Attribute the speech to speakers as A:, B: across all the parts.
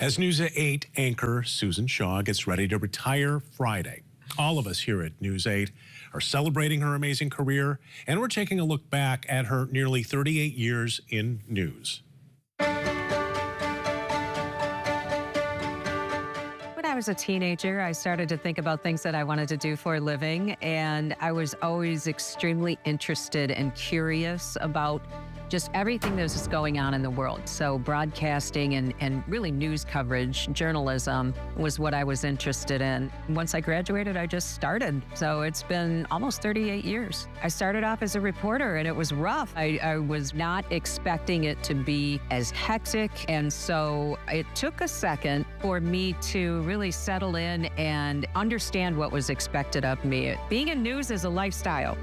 A: As News at 8 anchor Susan Shaw gets ready to retire Friday, all of us here at News 8 are celebrating her amazing career, and we're taking a look back at her nearly 38 years in news.
B: When I was a teenager, I started to think about things that I wanted to do for a living, and I was always extremely interested and curious about just everything that was going on in the world. So broadcasting and really news coverage, journalism was what I was interested in. Once I graduated, I just started. So it's been almost 38 years. I started off as a reporter and it was rough. I was not expecting it to be as hectic. And so it took a second for me to really settle in and understand what was expected of me. Being in news is a lifestyle.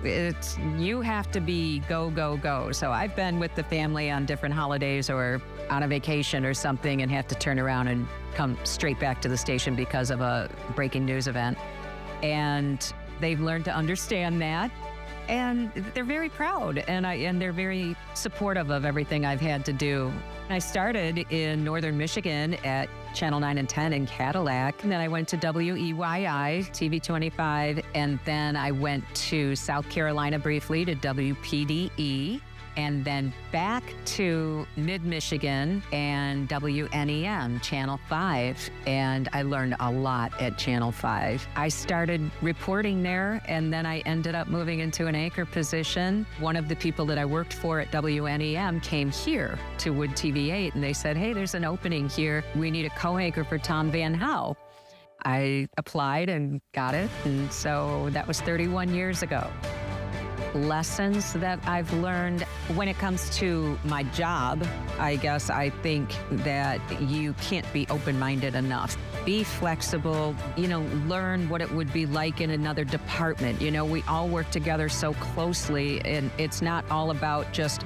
B: You have to be go, go, go. So I've been with the family on different holidays or on a vacation or something and have to turn around and come straight back to the station because of a breaking news event. And they've learned to understand that. And they're very proud and they're very supportive of everything I've had to do. I started in northern Michigan at Channel 9 and 10 in Cadillac. And then I went to WEYI, TV8, and then I went to South Carolina briefly to WPDE, and then back to mid-Michigan and WNEM, Channel 5. And I learned a lot at Channel 5. I started reporting there, and then I ended up moving into an anchor position. One of the people that I worked for at WNEM came here to WOOD TV8, and they said, hey, there's an opening here. We need a co-anchor for Tom Van Houw. I applied and got it, and so that was 31 years ago. Lessons that I've learned when it comes to my job, I guess I think that you can't be open-minded enough. Be flexible, learn what it would be like in another department. We all work together so closely, and it's not all about just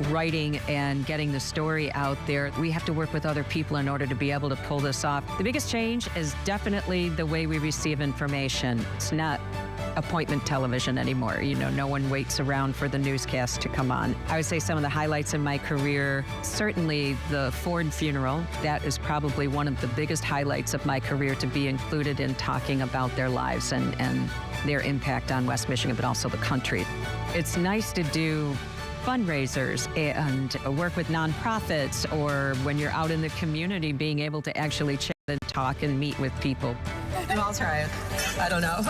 B: writing and getting the story out there. We have to work with other people in order to be able to pull this off. The biggest change is definitely the way we receive information. It's not appointment television anymore. No one waits around for the newscast to come on. I would say some of the highlights in my career, certainly the Ford funeral. That is probably one of the biggest highlights of my career, to be included in talking about their lives and their impact on West Michigan, but also the country. It's nice to do fundraisers and work with nonprofits, or when you're out in the community, being able to actually chat and talk and meet with people.
C: I'll try it. I don't know.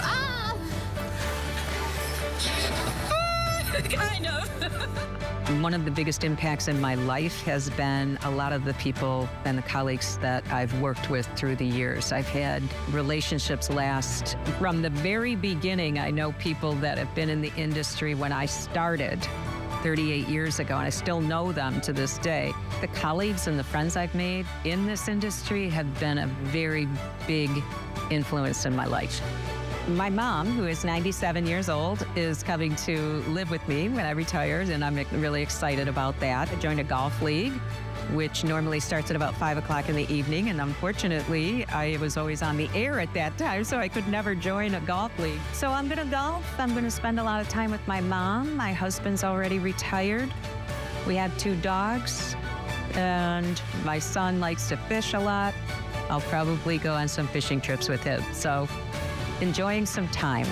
C: Kind of.
B: One of the biggest impacts in my life has been a lot of the people and the colleagues that I've worked with through the years. I've had relationships last from the very beginning. I know people that have been in the industry when I started 38 years ago, and I still know them to this day. The colleagues and the friends I've made in this industry have been a very big influence in my life. My mom, who is 97 years old, is coming to live with me when I retire, and I'm really excited about that. I joined a golf league, which normally starts at about 5 o'clock in the evening, and unfortunately, I was always on the air at that time, so I could never join a golf league. So I'm gonna golf. I'm gonna spend a lot of time with my mom. My husband's already retired. We have 2 dogs, and my son likes to fish a lot. I'll probably go on some fishing trips with him. So enjoying some time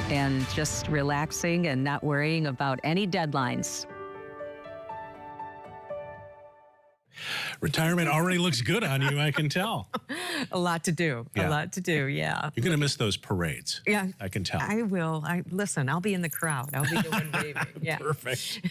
B: and just relaxing and not worrying about any deadlines.
A: Retirement already looks good on you, I can tell.
B: A lot to do.
A: Yeah.
B: A lot to do, yeah.
A: You're going to miss those parades.
B: Yeah.
A: I can tell.
B: I will. Listen, I'll be in the crowd. I'll be the one waving. Yeah.
A: Perfect.